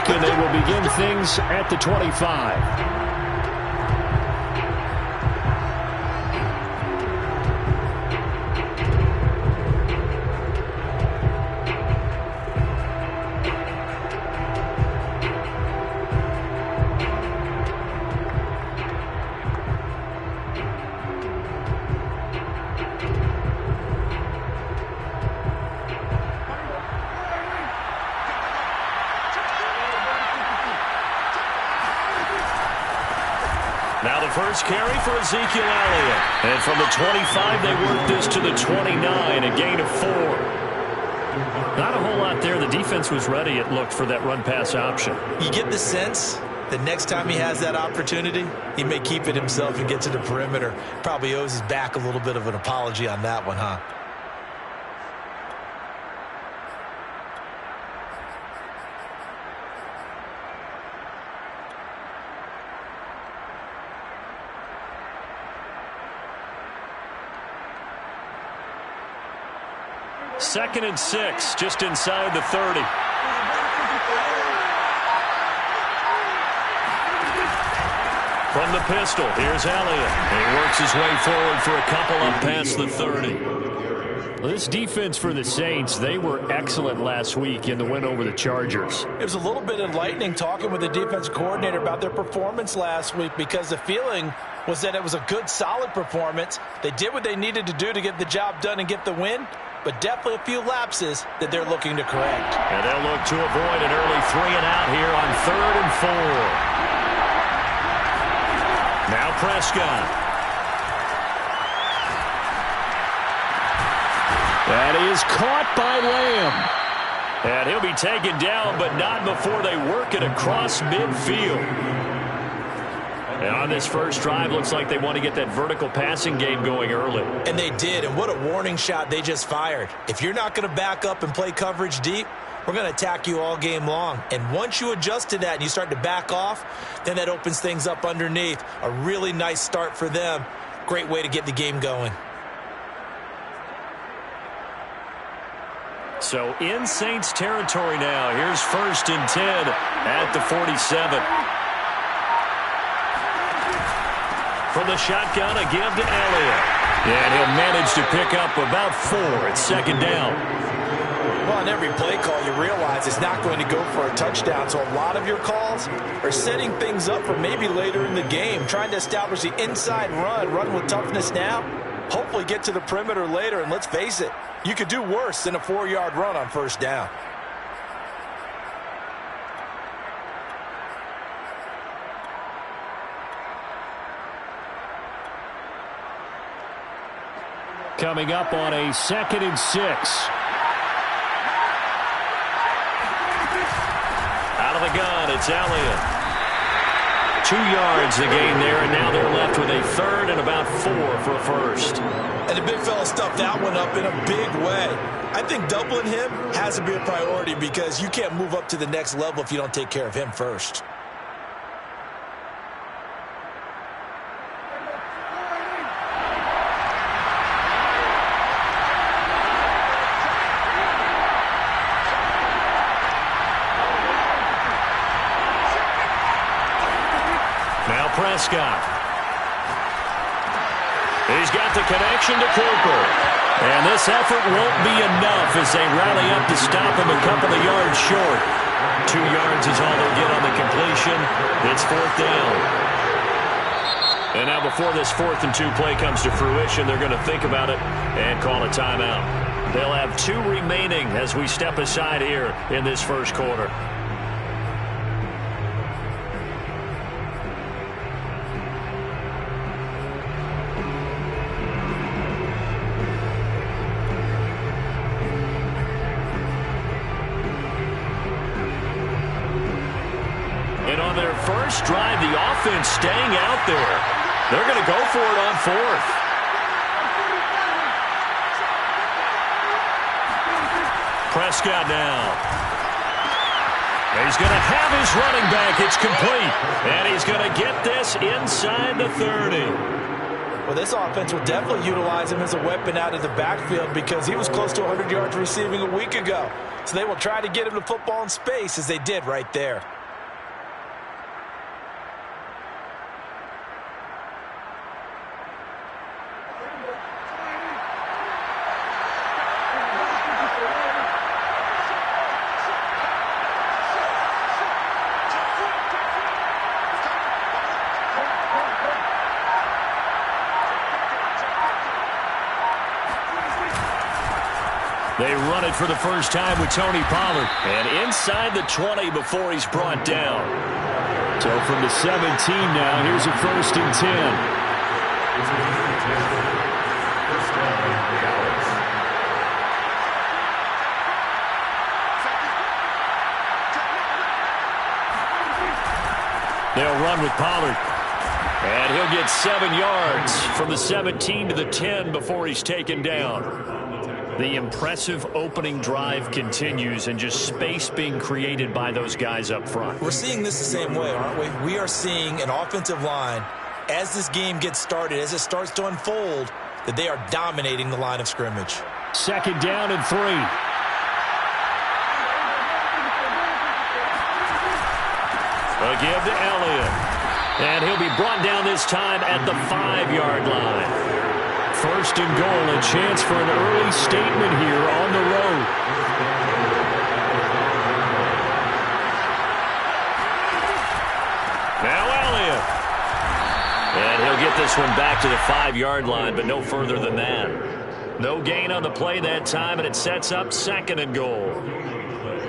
back, and they will begin things at the 25. Now the first carry for Ezekiel Elliott. And from the 25, they work this to the 29, a gain of 4. Not a whole lot there. The defense was ready, it looked, for that run-pass option. You get the sense that next time he has that opportunity, he may keep it himself and get to the perimeter. Probably owes his back a little bit of an apology on that one, huh? Second and 6, just inside the 30. From the pistol, here's Elliott. He works his way forward for a couple up past the 30. Well, this defense for the Saints, they were excellent last week in the win over the Chargers. It was a little bit enlightening talking with the defense coordinator about their performance last week, because the feeling was that it was a good, solid performance. They did what they needed to do to get the job done and get the win, but definitely a few lapses that they're looking to correct. And they'll look to avoid an early 3-and-out here on 3rd and 4. Now Prescott. That is caught by Lamb. And he'll be taken down, but not before they work it across midfield. And on this first drive, looks like they want to get that vertical passing game going early. And they did, and what a warning shot they just fired. If you're not going to back up and play coverage deep, we're going to attack you all game long. And once you adjust to that and you start to back off, then that opens things up underneath. A really nice start for them. Great way to get the game going. So in Saints territory now. Here's 1st and 10 at the 47. From the shotgun, a give to Elliott. And he'll manage to pick up about 4 at 2nd down. Well, on every play call, you realize it's not going to go for a touchdown. So a lot of your calls are setting things up for maybe later in the game, trying to establish the inside run with toughness now. Hopefully get to the perimeter later, and let's face it, you could do worse than a 4-yard run on 1st down. Coming up on a 2nd and 6. Out of the gun, it's Elliott. 2 yards the gain there, and now they're left with a 3rd and about 4 for a first. And the big fella stuffed that one up in a big way. I think doubling him has to be a priority, because you can't move up to the next level if you don't take care of him first. Now Prescott. He's got the connection to Cooper. And this effort won't be enough as they rally up to stop him a couple of yards short. 2 yards is all they'll get on the completion. It's 4th down. And now before this 4th and 2 play comes to fruition, they're going to think about it and call a timeout. They'll have 2 remaining as we step aside here in this first quarter. And on their first drive, the offense staying out there. They're going to go for it on 4th. Prescott now. He's going to have his running back. It's complete. And he's going to get this inside the 30. Well, this offense will definitely utilize him as a weapon out of the backfield, because he was close to 100 yards receiving a week ago. So they will try to get him the football in space, as they did right there. They run it for the first time with Tony Pollard. And inside the 20 before he's brought down. So from the 17 now, here's a 1st and 10. They'll run with Pollard. And he'll get 7 yards from the 17 to the 10 before he's taken down. The impressive opening drive continues, and just space being created by those guys up front. We're seeing this the same way, aren't we? We are seeing an offensive line, as this game gets started, as it starts to unfold, that they are dominating the line of scrimmage. 2nd down and 3. A give to Elliott. And he'll be brought down this time at the 5-yard line. 1st and goal, a chance for an early statement here on the road. Now Elliott. And he'll get this one back to the 5-yard line, but no further than that. No gain on the play that time, and it sets up 2nd and goal.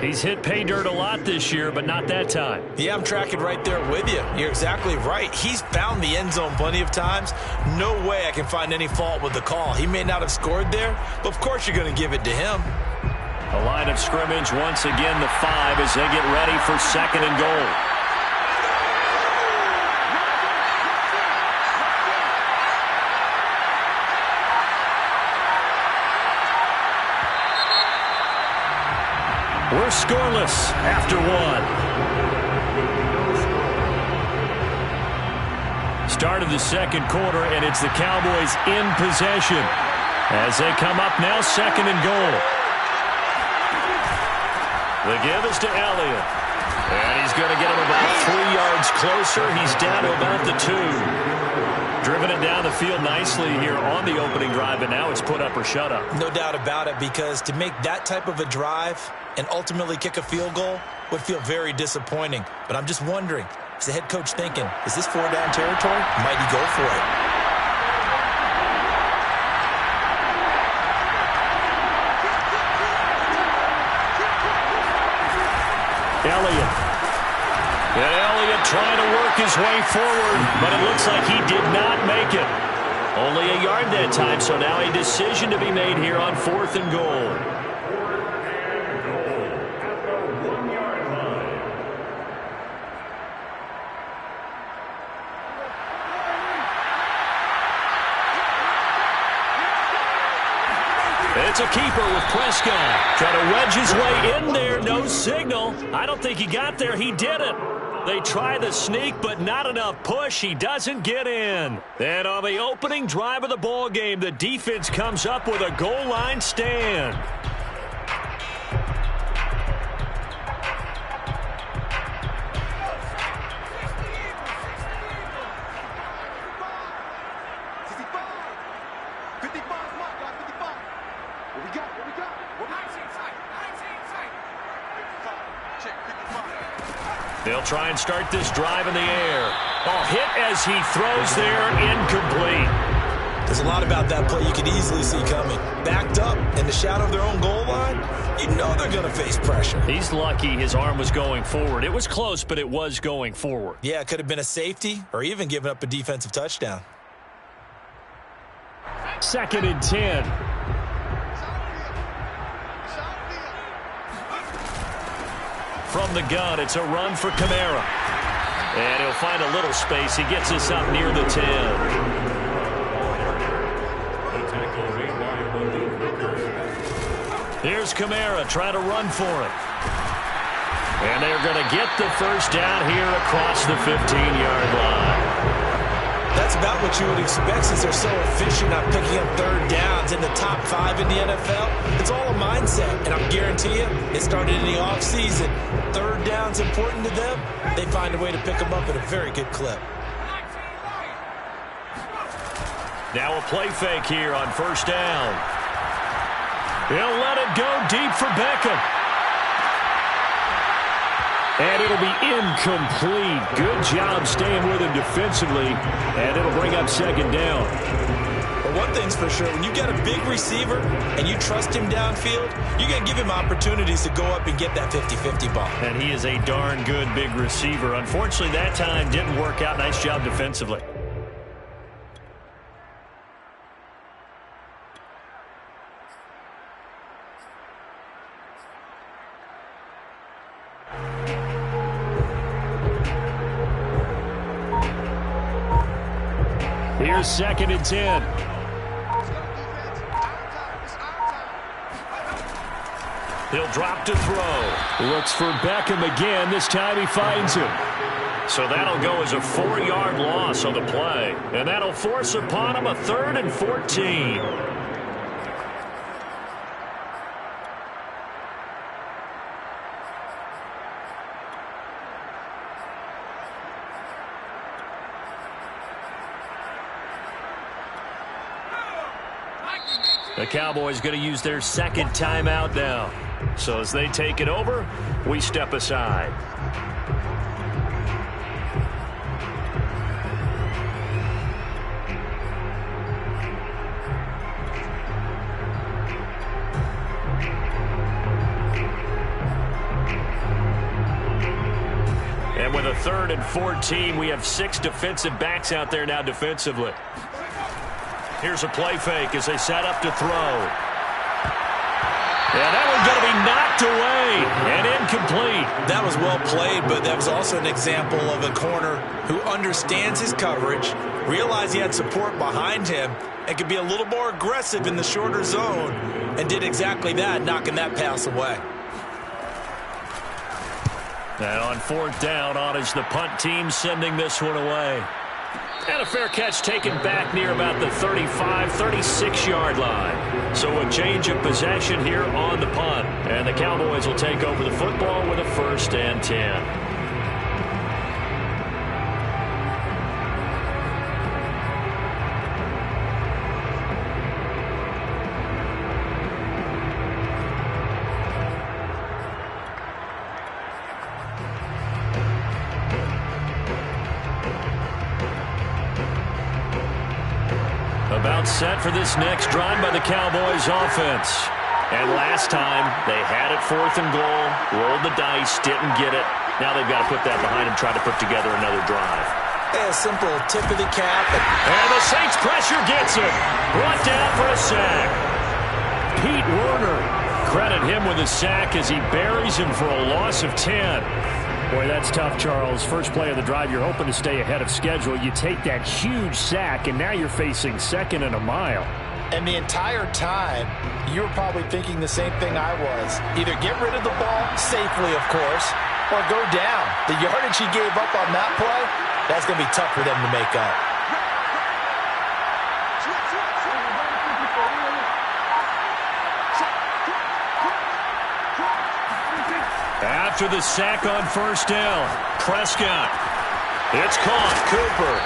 He's hit pay dirt a lot this year, but not that time. Yeah, I'm tracking right there with you. You're exactly right. He's found the end zone plenty of times. No way I can find any fault with the call. He may not have scored there, but of course you're going to give it to him. A line of scrimmage once again, the 5 as they get ready for 2nd and goal. We're scoreless after 1. Start of the 2nd quarter, and it's the Cowboys in possession as they come up now 2nd and goal. The give is to Elliott. And he's going to get him about 3 yards closer. He's down to about the 2. Driven it down the field nicely here on the opening drive, and now it's put up or shut up. No doubt about it, because to make that type of a drive and ultimately kick a field goal would feel very disappointing. But I'm just wondering, is the head coach thinking, is this 4-down territory? Might he go for it? Elliott. And Elliott trying to work his way forward, but it looks like he did not make it. Only a yard that time, so now a decision to be made here on 4th and goal. It's a keeper with Prescott. Trying to wedge his way in there. No signal. I don't think he got there. He didn't. They try the sneak, but not enough push. He doesn't get in. And on the opening drive of the ball game, the defense comes up with a goal line stand. They'll try and start this drive in the air. Oh, hit as he throws there, incomplete. There's a lot about that play you could easily see coming. Backed up in the shadow of their own goal line, you know they're going to face pressure. He's lucky his arm was going forward. It was close, but it was going forward. Yeah, it could have been a safety or even given up a defensive touchdown. 2nd and 10. From the gun, it's a run for Kamara. And he'll find a little space. He gets us up near the 10. Here's Kamara trying to run for it. And they're going to get the first down here across the 15-yard line. That's about what you would expect since they're so efficient on picking up 3rd downs in the top 5 in the NFL. It's all a mindset, and I guarantee you, it started in the offseason. 3rd down's important to them. They find a way to pick them up at a very good clip. Now a play fake here on 1st down. He'll let it go deep for Beckham. And it'll be incomplete. Good job staying with him defensively. And it'll bring up 2nd down. But one thing's for sure, when you got a big receiver and you trust him downfield, you're going to give him opportunities to go up and get that 50-50 ball. And he is a darn good big receiver. Unfortunately, that time didn't work out. Nice job defensively. Here's 2nd and 10. He'll drop to throw. Looks for Beckham again. This time he finds him. So that'll go as a 4-yard loss on the play. And that'll force upon him a 3rd and 14. The Cowboys going to use their 2nd timeout now. So as they take it over, we step aside. And with a 3rd and 14, we have 6 defensive backs out there now defensively. Here's a play fake as they set up to throw. And that one's going to be knocked away and incomplete. That was well played, but that was also an example of a corner who understands his coverage, realized he had support behind him, and could be a little more aggressive in the shorter zone, and did exactly that, knocking that pass away. And on 4th down, on is the punt team sending this one away. And a fair catch taken back near about the 35, 36-yard line. So a change of possession here on the punt. And the Cowboys will take over the football with a 1st and 10. About set for this next drive by the Cowboys offense. And last time, they had it 4th and goal, rolled the dice, didn't get it. Now they've got to put that behind them, try to put together another drive. A simple tip of the cap. And the Saints pressure gets him. Brought down for a sack. Pete Werner, credit him with a sack as he buries him for a loss of 10. Boy, that's tough, Charles. First play of the drive, you're hoping to stay ahead of schedule. You take that huge sack, and now you're facing 2nd and a mile. And the entire time, you were probably thinking the same thing I was. Either get rid of the ball, safely, of course, or go down. The yardage he gave up on that play, that's going to be tough for them to make up. After the sack on 1st down, Prescott. It's caught. Cooper.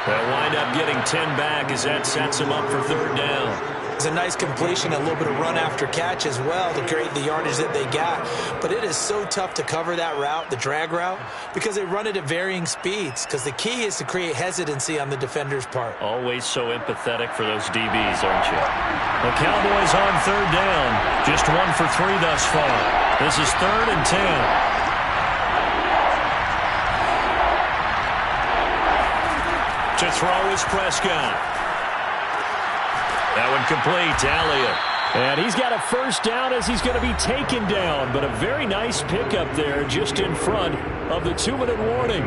They'll wind up getting 10 back as that sets him up for 3rd down. It's a nice completion, a little bit of run after catch as well to create the yardage that they got. But it is so tough to cover that route, the drag route, because they run it at varying speeds. Because the key is to create hesitancy on the defender's part. Always so empathetic for those DBs, aren't you? The Cowboys on 3rd down. Just 1 for 3 thus far. This is 3rd and 10. To throw is Prescott. That one complete to Elliott. And he's got a 1st down as he's going to be taken down. But a very nice pickup there just in front of the 2-minute warning.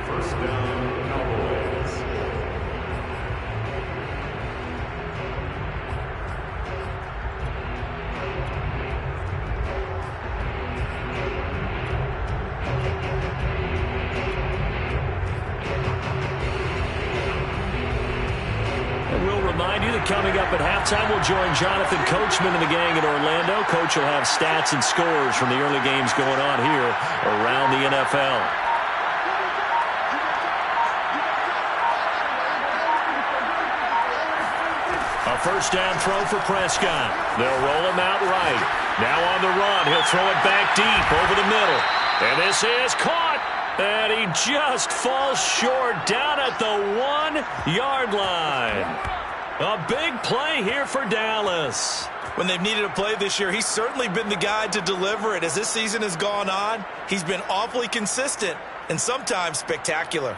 1st down, Cowboys. Remind you that coming up at halftime, we'll join Jonathan Coachman and the gang in Orlando. Coach will have stats and scores from the early games going on here around the NFL. A 1st down throw for Prescott. They'll roll him out right. Now on the run, he'll throw it back deep over the middle. And this is caught. And he just falls short down at the 1-yard line. A big play here for Dallas. When they've needed a play this year, he's certainly been the guy to deliver it. As this season has gone on, he's been awfully consistent and sometimes spectacular.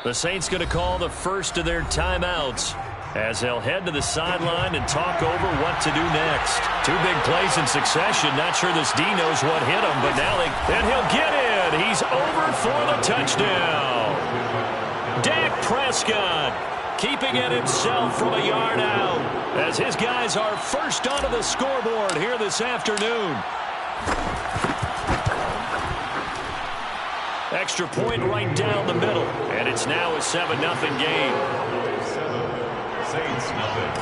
The Saints going to call the first of their timeouts as they'll head to the sideline and talk over what to do next. Two big plays in succession. Not sure this D knows what hit him, but now and he'll get in. He's over for the touchdown. Dak Prescott keeping it himself from a yard out as his guys are first onto the scoreboard here this afternoon. Extra point right down the middle, and it's now a 7-0 game. Saints nothing.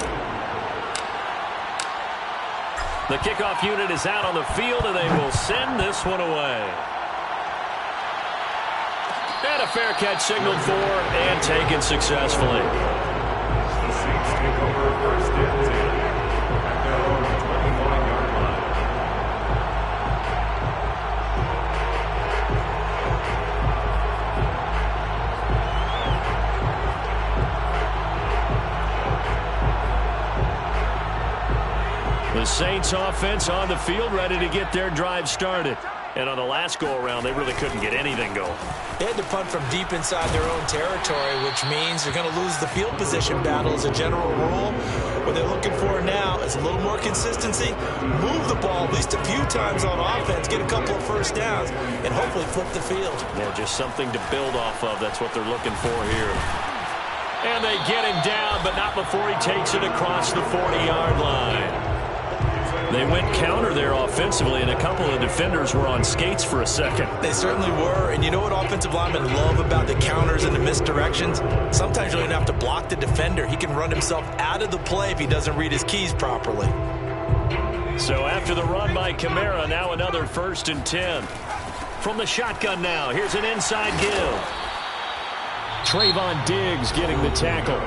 The kickoff unit is out on the field, and they will send this one away. And a fair catch signaled for and taken successfully. The Saints take over first and 10 at their own 25-yard line. The Saints offense on the field ready to get their drive started. And on the last go-around, they really couldn't get anything going. They had to punt from deep inside their own territory, which means they're going to lose the field position battle as a general rule. What they're looking for now is a little more consistency, move the ball at least a few times on offense, get a couple of first downs, and hopefully flip the field. Yeah, just something to build off of. That's what they're looking for here. And they get him down, but not before he takes it across the 40-yard line. They went counter there offensively, and a couple of defenders were on skates for a second. They certainly were, and you know what offensive linemen love about the counters and the misdirections? Sometimes you don't even have to block the defender. He can run himself out of the play if he doesn't read his keys properly. So after the run by Kamara, now another 1st and 10. From the shotgun now, here's an inside give. Trayvon Diggs getting the tackle.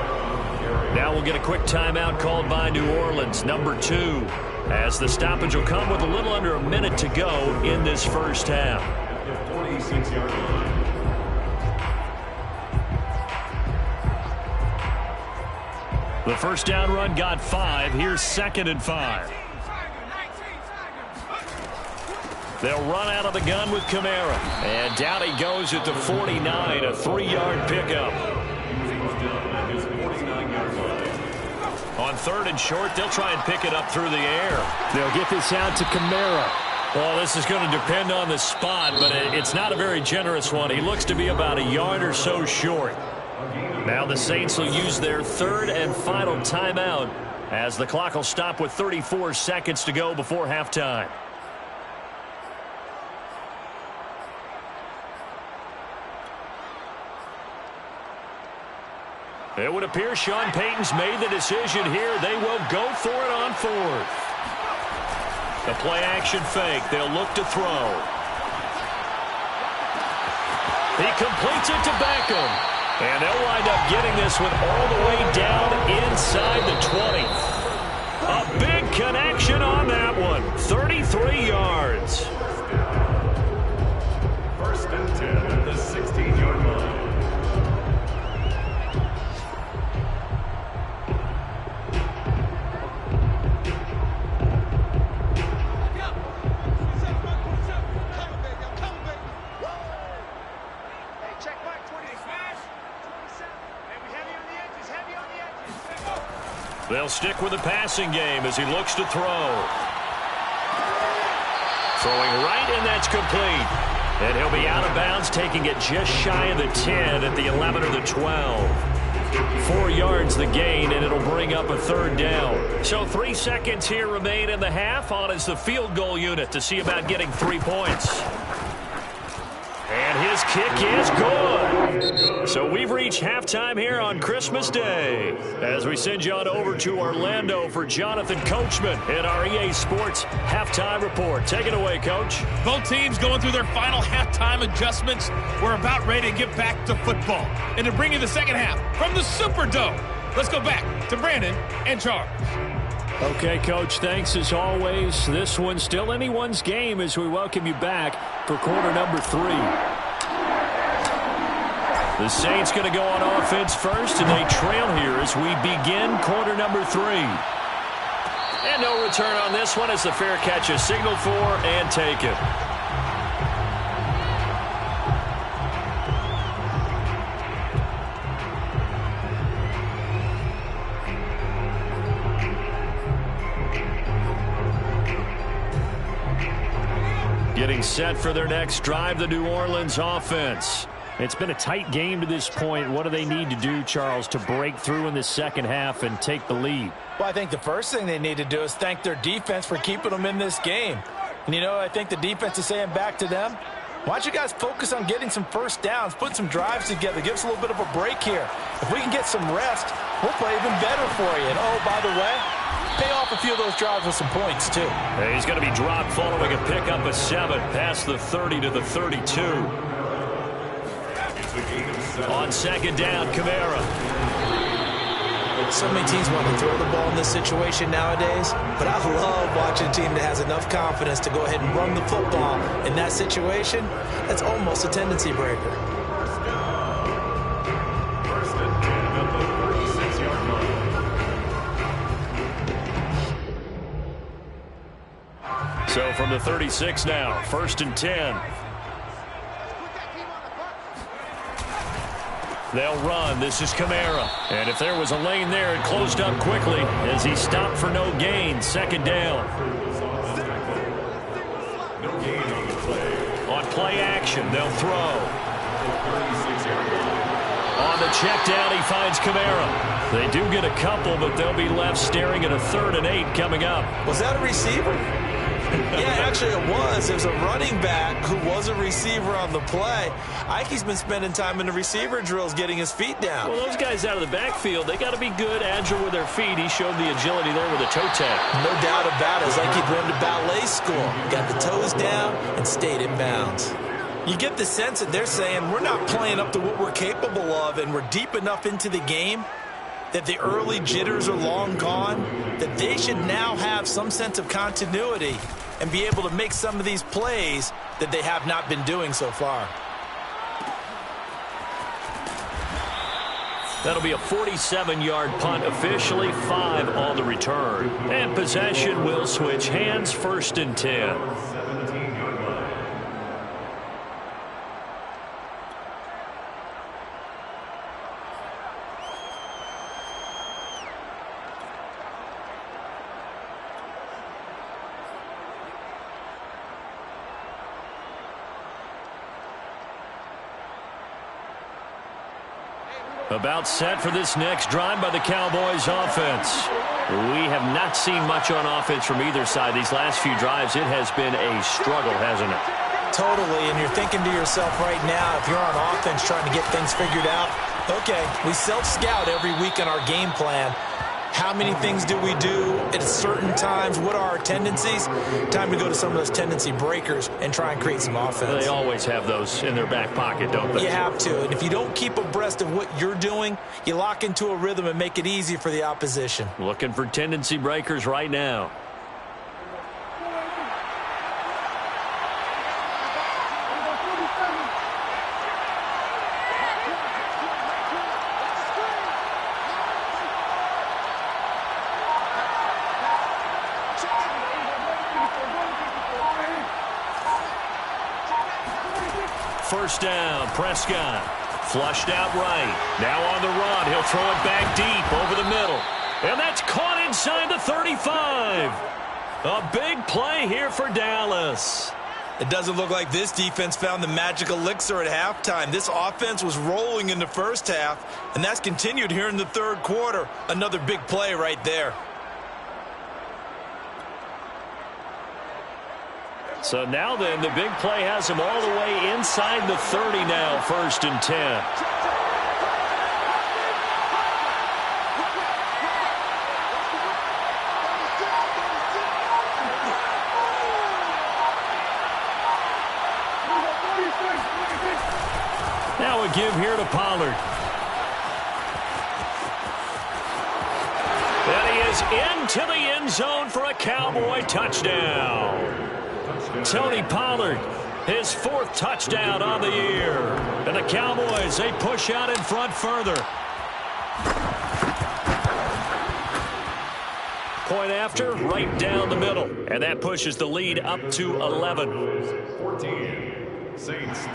Now we'll get a quick timeout called by New Orleans, number 2. As the stoppage will come with a little under a minute to go in this first half. At the 46-yard line. The first down run got 5. Here's 2nd and 5. They'll run out of the gun with Kamara. And down he goes at the 49, a 3-yard pickup. On 3rd and short, they'll try and pick it up through the air. They'll get this out to Kamara. Well, this is going to depend on the spot, but it's not a very generous one. He looks to be about a yard or so short. Now the Saints will use their 3rd and final timeout as the clock will stop with 34 seconds to go before halftime. It would appear Sean Payton's made the decision here. They will go for it on 4th. The play-action fake. They'll look to throw. He completes it to Beckham. And they'll wind up getting this one all the way down inside the 20. A big connection on that one. 33 yards. 1st and 10 at the 16-yard line. They'll stick with the passing game as he looks to throw. Throwing right, and that's complete. And he'll be out of bounds, taking it just shy of the 10 at the 11 or the 12. 4 yards the gain, and it'll bring up a 3rd down. So 3 seconds here remain in the half. On is the field goal unit to see about getting 3 points. And his kick is good. So we've reached halftime here on Christmas Day as we send you on over to Orlando for Jonathan Coachman in our EA Sports Halftime Report. Take it away, Coach. Both teams going through their final halftime adjustments. We're about ready to get back to football. And to bring you the second half from the Superdome, let's go back to Brandon and Charles. Okay, Coach, thanks as always. This one's still anyone's game as we welcome you back for quarter number 3. The Saints going to go on offense first, and they trail here as we begin quarter number 3. And no return on this one as the fair catch is signaled for and taken. Getting set for their next drive, the New Orleans offense. It's been a tight game to this point. What do they need to do, Charles, to break through in the second half and take the lead? Well, I think the first thing they need to do is thank their defense for keeping them in this game. And, you know, I think the defense is saying back to them, why don't you guys focus on getting some first downs, put some drives together, give us a little bit of a break here. If we can get some rest, we'll play even better for you. And, oh, by the way, pay off a few of those drives with some points, too. He's going to be dropped following a pickup of 7 past the 30 to the 32. On second down, Kamara. So many teams want to throw the ball in this situation nowadays, but I love watching a team that has enough confidence to go ahead and run the football in that situation. That's almost a tendency breaker. First and 10 at the 36-yard line. So from the 36 now, first and 10. They'll run. This is Kamara. And if there was a lane there, it closed up quickly as he stopped for no gain. Second down. No gain on the play. On play action, they'll throw. On the check down, he finds Kamara. They do get a couple, but they'll be left staring at a 3rd and 8 coming up. Was that a receiver? Yeah, actually it was. It was a running back who was a receiver on the play. Ike's been spending time in the receiver drills getting his feet down. Well, those guys out of the backfield, they got to be good, agile with their feet. He showed the agility there with a toe tap. No doubt about it. It's like he'd been to ballet school. Got the toes down and stayed in bounds. You get the sense that they're saying we're not playing up to what we're capable of, and we're deep enough into the game that the early jitters are long gone, that they should now have some sense of continuity and be able to make some of these plays that they have not been doing so far. That'll be a 47-yard punt, officially 5 on the return. And possession will switch hands, first and 10. 17-yard line. About set for this next drive by the Cowboys offense. We have not seen much on offense from either side. These last few drives, it has been a struggle, hasn't it? Totally, and you're thinking to yourself right now, if you're on offense trying to get things figured out, okay, we self-scout every week in our game plan. How many things do we do at certain times? What are our tendencies? Time to go to some of those tendency breakers and try and create some offense. They always have those in their back pocket, don't they? You have to. And if you don't keep abreast of what you're doing, you lock into a rhythm and make it easy for the opposition. Looking for tendency breakers right now. First down, Prescott. Flushed out right. Now on the run. He'll throw it back deep over the middle. And that's caught inside the 35. A big play here for Dallas. It doesn't look like this defense found the magic elixir at halftime. This offense was rolling in the first half, and that's continued here in the third quarter. Another big play right there. So now then, the big play has him all the way inside the 30 now, first and 10. Now a give here to Pollard. And he is goes into the end zone for a Cowboy touchdown. Tony Pollard, his 4th touchdown on the year. And the Cowboys, they push out in front further. Point after, right down the middle. And that pushes the lead up to 11. 14, Saints 3.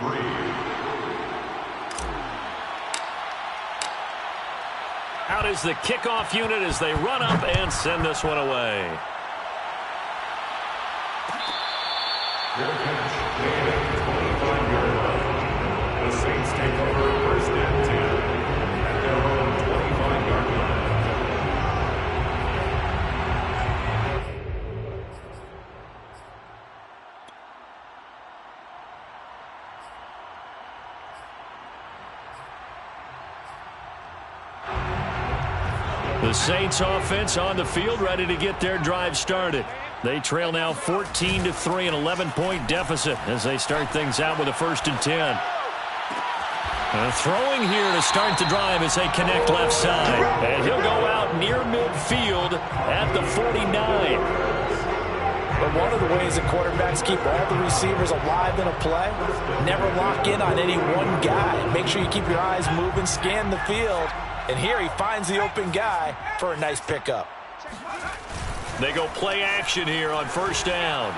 Out is the kickoff unit as they run up and send this one away. Their catch, made at the 25-yard line. The Saints take over 1st and 10 at their own 25-yard line. The Saints offense on the field, ready to get their drive started. They trail now 14-3, an 11-point deficit as they start things out with a 1st and 10. Throwing here to start the drive as they connect left side. And he'll go out near midfield at the 49. But one of the ways that quarterbacks keep all the receivers alive in a play, never lock in on any one guy. Make sure you keep your eyes moving, scan the field. And here he finds the open guy for a nice pickup. They go play action here on 1st down.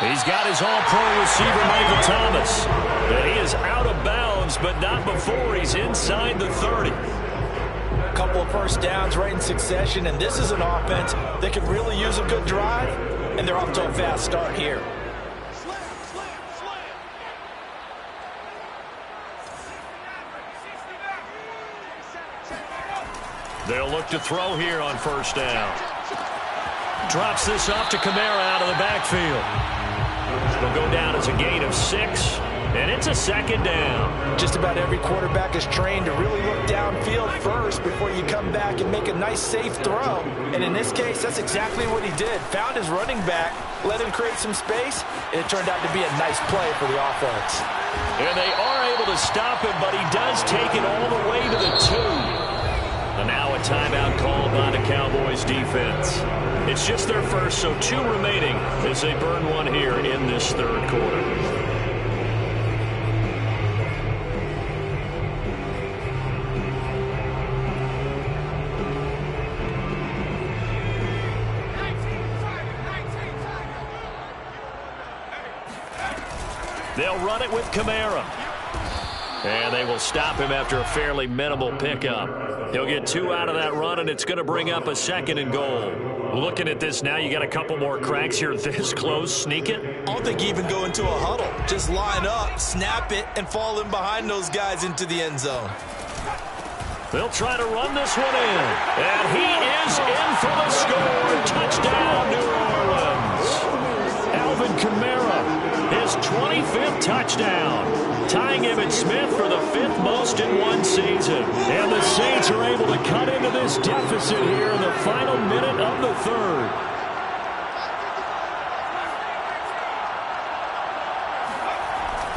He's got his all-pro receiver, Michael Thomas. And he is out of bounds, but not before he's inside the 30. A couple of 1st downs right in succession, and this is an offense that could really use a good drive, and they're off to a fast start here. They'll look to throw here on 1st down. Drops this off to Kamara out of the backfield. It'll go down as a gain of 6, and it's a 2nd down. Just about every quarterback is trained to really look downfield first before you come back and make a nice, safe throw. And in this case, that's exactly what he did. Found his running back, let him create some space, and it turned out to be a nice play for the offense. And they are able to stop him, but he does take it all the way to the 2. And now a timeout called by the Cowboys defense. It's just their 1st, so 2 remaining as they burn one here in this 3rd quarter. They'll run it with Kamara. And they will stop him after a fairly minimal pickup. He'll get 2 out of that run, and it's going to bring up a 2nd and goal. Looking at this now, you got a couple more cracks here this close. Sneak it. I don't think you even go into a huddle. Just line up, snap it, and fall in behind those guys into the end zone. They'll try to run this one in. And he is in for the score. Touchdown, New Orleans. Alvin Kamara, his 25th touchdown. Tying Emmitt Smith for the 5th most in one season. And the Saints are able to cut into this deficit here in the final minute of the 3rd.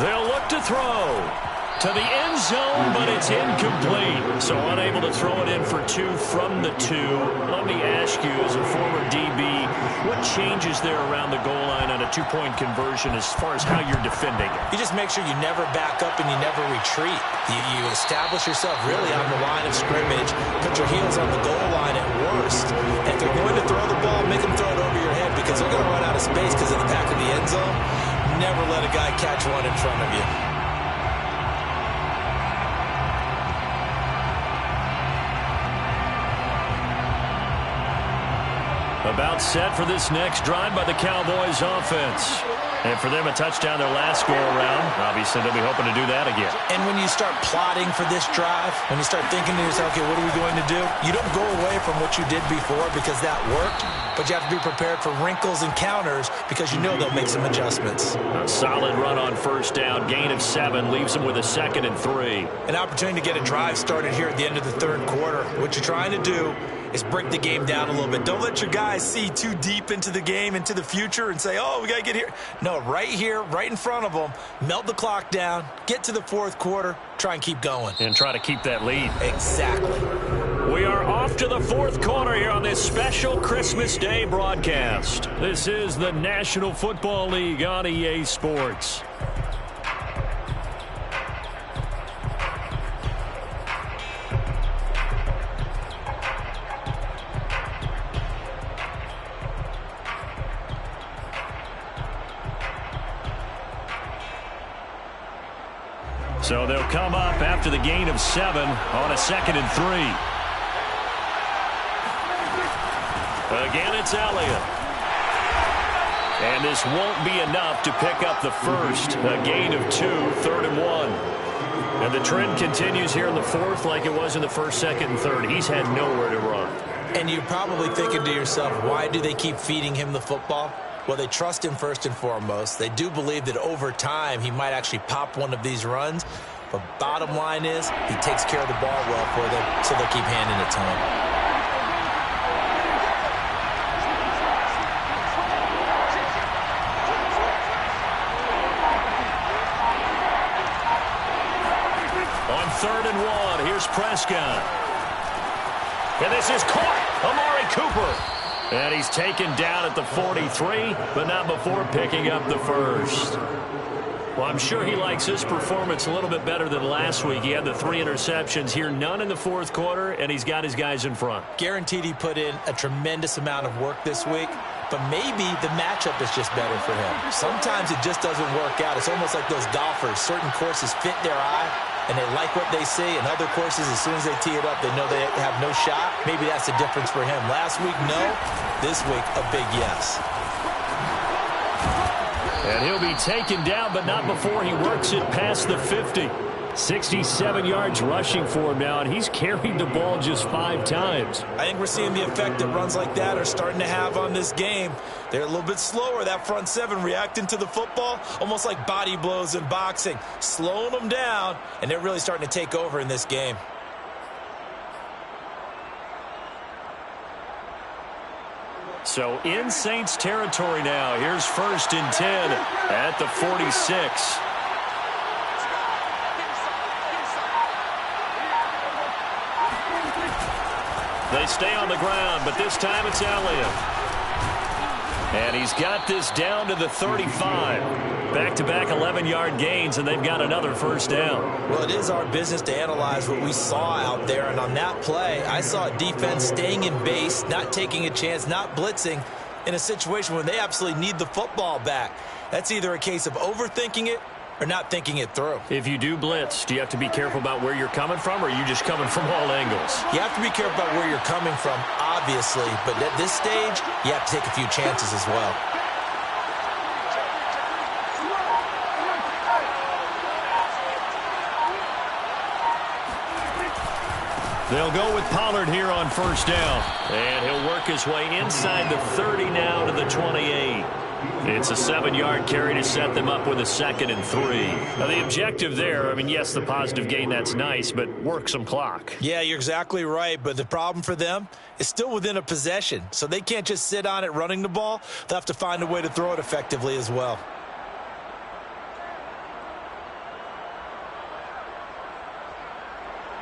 They'll look to throw to the end zone, but it's incomplete. So unable to throw it in for 2 from the 2. Let me ask you, as a former DB, what changes there around the goal line on a 2-point conversion as far as how you're defending it? You just make sure you never back up and you never retreat. You establish yourself really on the line of scrimmage, put your heels on the goal line at worst. And if they're going to throw the ball, make them throw it over your head because they're going to run out of space because of the back of the end zone. Never let a guy catch one in front of you. About set for this next drive by the Cowboys offense. And for them, a touchdown their last go-around. Obviously, they'll be hoping to do that again. And when you start plotting for this drive, when you start thinking to yourself, okay, what are we going to do? You don't go away from what you did before because that worked, but you have to be prepared for wrinkles and counters because you know they'll make some adjustments. A solid run on 1st down. Gain of 7 leaves them with a 2nd and 3. An opportunity to get a drive started here at the end of the 3rd quarter. What you're trying to do is break the game down a little bit. Don't let your guys see too deep into the game, into the future, and say, oh, we got to get here. No, right here, right in front of them, melt the clock down, get to the fourth quarter, try and keep going. And try to keep that lead. Exactly. We are off to the fourth quarter here on this special Christmas Day broadcast. This is the National Football League on EA Sports. So they'll come up after the gain of 7 on a 2nd and 3. Again, it's Elliott. And this won't be enough to pick up the first. A gain of 2, 3rd and 1. And the trend continues here in the fourth like it was in the first, second, and third. He's had nowhere to run. And you're probably thinking to yourself, why do they keep feeding him the football? Well, they trust him first and foremost. They do believe that over time he might actually pop one of these runs. But bottom line is he takes care of the ball well for them, so they'll keep handing it to him. On 3rd and 1, here's Prescott. And this is caught. Amari Cooper. And he's taken down at the 43, but not before picking up the first. Well, I'm sure he likes his performance a little bit better than last week. He had the 3 interceptions here, none in the fourth quarter, and he's got his guys in front. Guaranteed he put in a tremendous amount of work this week, but maybe the matchup is just better for him. Sometimes it just doesn't work out. It's almost like those golfers. Certain courses fit their eye, and they like what they see, and other courses, as soon as they tee it up, they know they have no shot. Maybe that's the difference for him. Last week, no. This week, a big yes. And he'll be taken down, but not before he works it past the 50. 67 yards rushing for him now, and he's carried the ball just 5 times. I think we're seeing the effect that runs like that are starting to have on this game. They're a little bit slower, that front 7 reacting to the football, almost like body blows in boxing, slowing them down, and they're really starting to take over in this game. So in Saints territory now. Here's 1st and 10 at the 46. They stay on the ground, but this time it's Elliott. And he's got this down to the 35. Back-to-back 11-yard gains, and they've got another first down. Well, it is our business to analyze what we saw out there, and on that play, I saw a defense staying in base, not taking a chance, not blitzing in a situation where they absolutely need the football back. That's either a case of overthinking it or not thinking it through. If you do blitz, do you have to be careful about where you're coming from, or are you just coming from all angles? You have to be careful about where you're coming from, obviously, but at this stage, you have to take a few chances as well. They'll go with Pollard here on first down. And he'll work his way inside the 30 now to the 28. It's a 7-yard carry to set them up with a 2nd and 3. Now, the objective there, I mean, yes, the positive gain, that's nice, but work some clock. Yeah, you're exactly right, but the problem for them is still within a possession, so they can't just sit on it running the ball. They'll have to find a way to throw it effectively as well.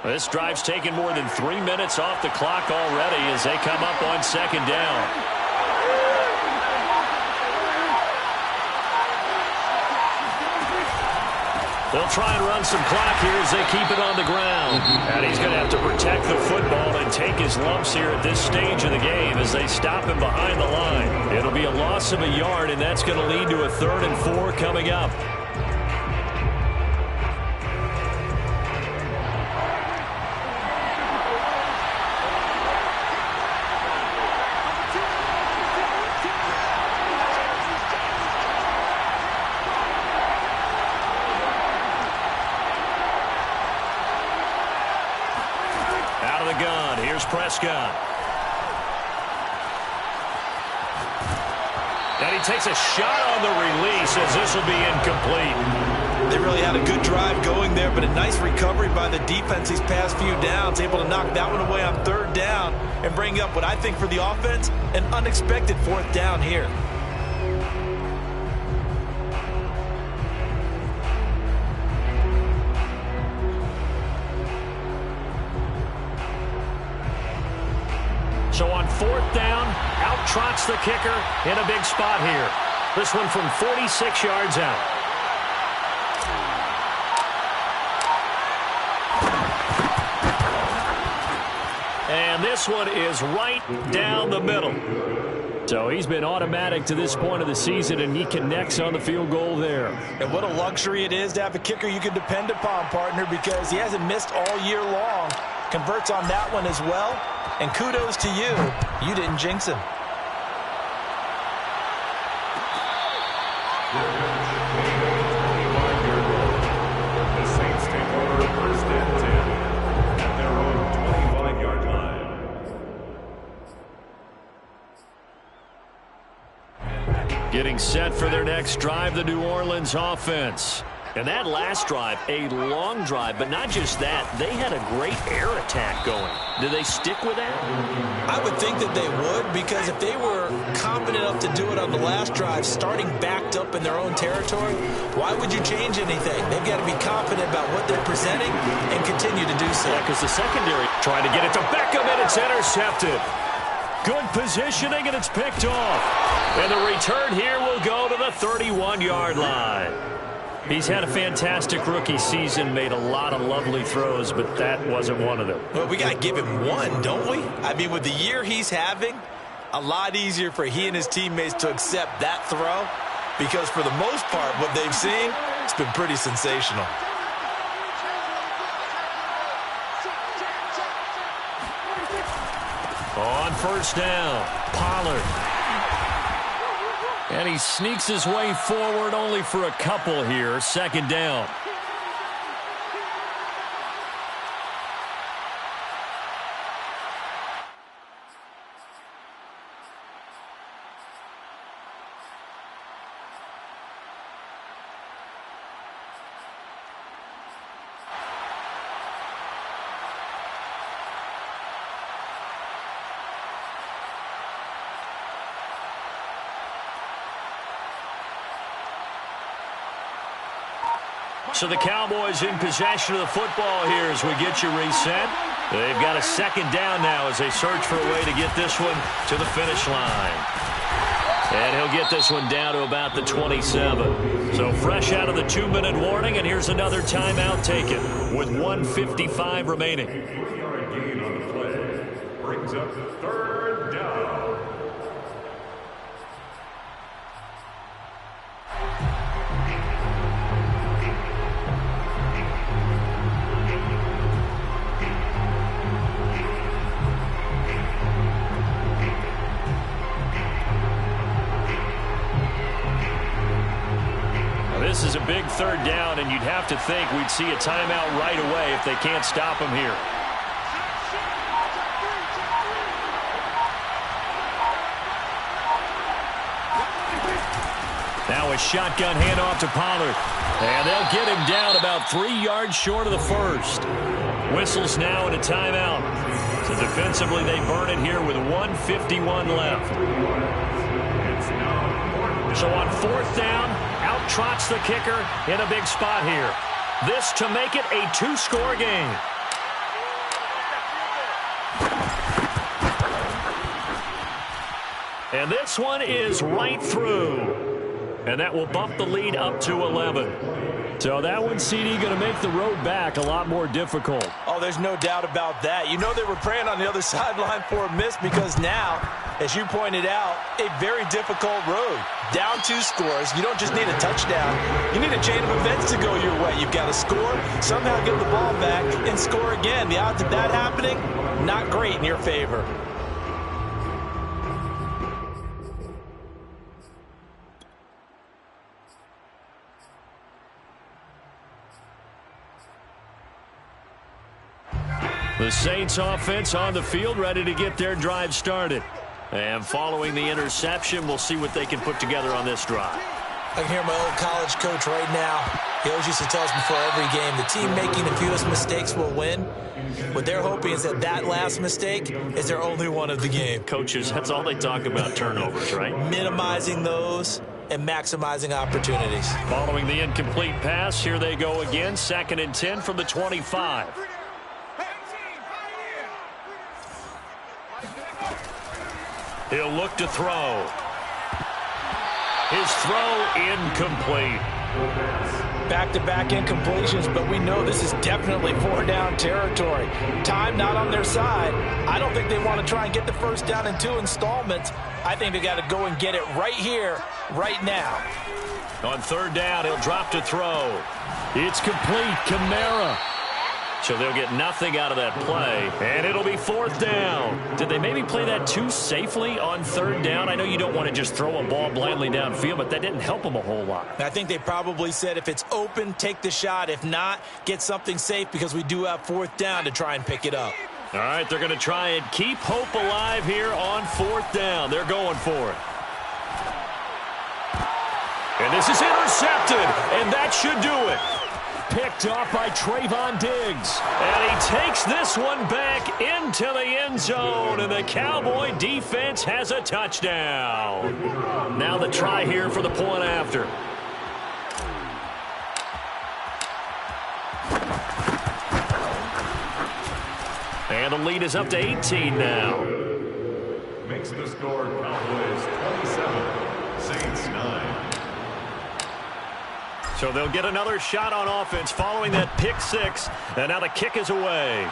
This drive's taken more than 3 minutes off the clock already as they come up on 2nd down. They'll try and run some clock here as they keep it on the ground. And he's going to have to protect the football and take his lumps here at this stage of the game as they stop him behind the line. It'll be a loss of a yard, and that's going to lead to a 3rd and 4 coming up. Prescott. And he takes a shot on the release as this will be incomplete. They really had a good drive going there, but a nice recovery by the defense these past few downs, able to knock that one away on third down and bring up what I think for the offense, an unexpected fourth down here. So on fourth down, out trots the kicker in a big spot here. This one from 46 yards out. And this one is right down the middle. So he's been automatic to this point of the season, and he connects on the field goal there. And what a luxury it is to have a kicker you can depend upon, partner, because he hasn't missed all year long. Converts on that one as well. And kudos to you. You didn't jinx him. The Saints take over first and 10 at their own 25-yard line. Getting set for their next drive, the New Orleans offense. And that last drive, a long drive, but not just that. They had a great air attack going. Do they stick with that? I would think that they would, because if they were confident enough to do it on the last drive, starting backed up in their own territory, why would you change anything? They've got to be confident about what they're presenting and continue to do so. Yeah, because the secondary trying to get it to Beckham, and it's intercepted. Good positioning, and it's picked off. And the return here will go to the 31-yard line. He's had a fantastic rookie season, made a lot of lovely throws, but that wasn't one of them. Well, we got to give him one, don't we? I mean, with the year he's having, a lot easier for he and his teammates to accept that throw, because for the most part, what they've seen, it's been pretty sensational. On first down, Pollard. And he sneaks his way forward only for a couple here. Second down. So the Cowboys in possession of the football here as we get you reset. They've got a second down now as they search for a way to get this one to the finish line. And he'll get this one down to about the 27. So fresh out of the 2-minute warning, and here's another timeout taken with 1:55 remaining. 3-yard gain on the play brings up the third down. This is a big third down, and you'd have to think we'd see a timeout right away if they can't stop him here. Now a shotgun handoff to Pollard. And they'll get him down about 3 yards short of the first. Whistles now and a timeout. So defensively they burn it here with 1:51 left. So on fourth down, out trots the kicker in a big spot here. This to make it a 2-score game. And this one is right through. And that will bump the lead up to 11. So that one, CD, going to make the road back a lot more difficult. Oh, there's no doubt about that. You know they were praying on the other sideline for a miss, because now, as you pointed out, a very difficult road. Down 2 scores. You don't just need a touchdown. You need a chain of events to go your way. You've got to score, somehow get the ball back, and score again. The odds of that happening, not great in your favor. The Saints offense on the field, ready to get their drive started. And following the interception, we'll see what they can put together on this drive. I can hear my old college coach right now. He always used to tell us before every game, the team making the fewest mistakes will win. What they're hoping is that last mistake is their only one of the game. Coaches, that's all they talk about, turnovers, right? Minimizing those and maximizing opportunities. Following the incomplete pass, here they go again. 2nd and 10 from the 25. He'll look to throw. His throw incomplete. Back-to-back incompletions, but we know this is definitely 4-down territory. Time not on their side. I don't think they want to try and get the first down in 2 installments. I think they got to go and get it right here, right now. On 3rd down, he'll drop to throw. It's complete. Kamara. So they'll get nothing out of that play, and it'll be 4th down. Did they maybe play that too safely on 3rd down? I know you don't want to just throw a ball blindly downfield, but that didn't help them a whole lot. I think they probably said if it's open, take the shot. If not, get something safe because we do have 4th down to try and pick it up. All right, they're going to try and keep hope alive here on 4th down. They're going for it. And this is intercepted, and that should do it. Picked off by Trayvon Diggs. And he takes this one back into the end zone, and the Cowboy defense has a touchdown. Now the try here for the point after. And the lead is up to 18 now. Makes the score Cowboys 27, Saints 9. So they'll get another shot on offense following that pick 6. And now the kick is away.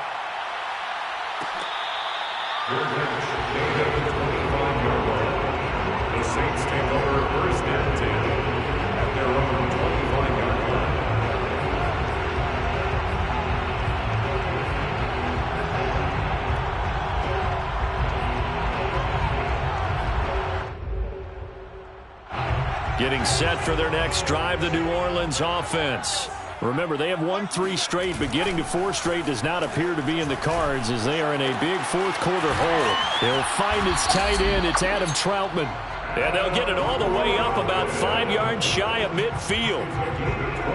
Good catch, made at the 25-yard line. The Saints take over 1st and 10 at their own 25-yard line. Getting set for their next drive, the New Orleans offense. Remember, they have won 3 straight, but getting to 4 straight does not appear to be in the cards as they are in a big 4th quarter hole. They'll find its tight end. It's Adam Troutman. And they'll get it all the way up about 5 yards shy of midfield.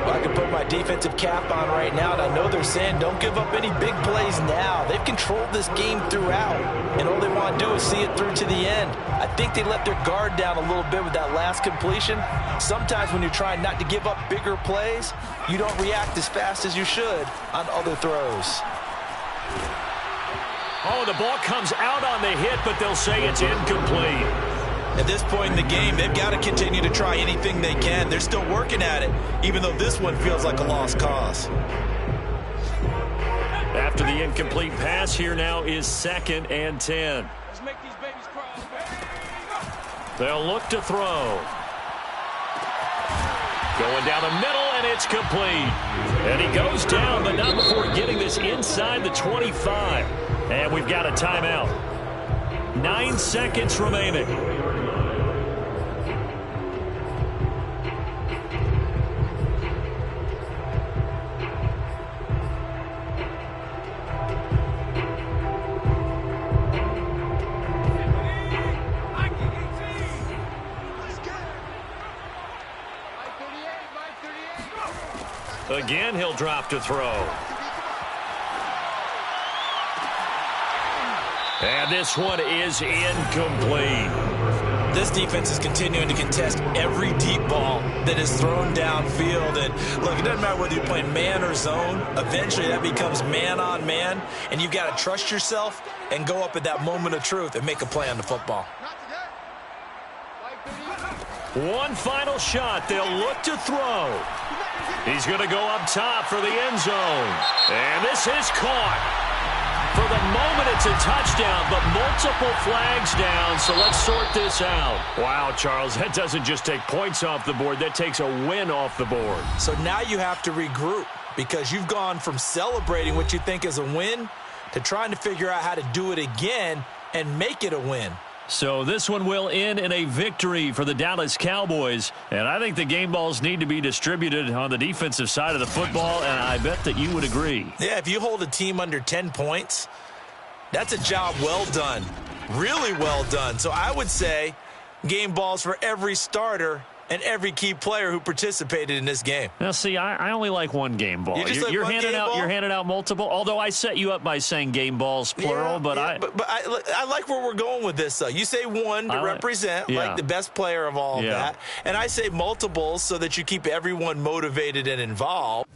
Well, I can put my defensive cap on right now, and I know they're saying don't give up any big plays now. They've controlled this game throughout, and all they want to do is see it through to the end. I think they let their guard down a little bit with that last completion. Sometimes when you're trying not to give up bigger plays, you don't react as fast as you should on other throws. Oh, the ball comes out on the hit, but they'll say it's incomplete. At this point in the game, they've got to continue to try anything they can. They're still working at it, even though this one feels like a lost cause. After the incomplete pass, here now is 2nd and 10. Let's make these babies cry. They'll look to throw. Going down the middle, and it's complete. And he goes down, but not before getting this inside the 25. And we've got a timeout. 9 seconds remaining. Again, he'll drop to throw. And this one is incomplete. This defense is continuing to contest every deep ball that is thrown downfield. And look, it doesn't matter whether you're playing man or zone. Eventually, that becomes man on man. And you've got to trust yourself and go up at that moment of truth and make a play on the football. One final shot. They'll look to throw. He's going to go up top for the end zone. And this is caught. For the moment, it's a touchdown, but multiple flags down, so let's sort this out. Wow, Charles, that doesn't just take points off the board. That takes a win off the board. So now you have to regroup because you've gone from celebrating what you think is a win to trying to figure out how to do it again and make it a win. So this one will end in a victory for the Dallas Cowboys. And I think the game balls need to be distributed on the defensive side of the football, and I bet that you would agree. Yeah, if you hold a team under 10 points, that's a job well done. Really well done. So I would say game balls for every starter and every key player who participated in this game. Now, see, I only like one game ball. You're handing out multiple. Although I set you up by saying game balls plural, but I like where we're going with this. Though you say one to represent like the best player of all of that, and I say multiples so that you keep everyone motivated and involved.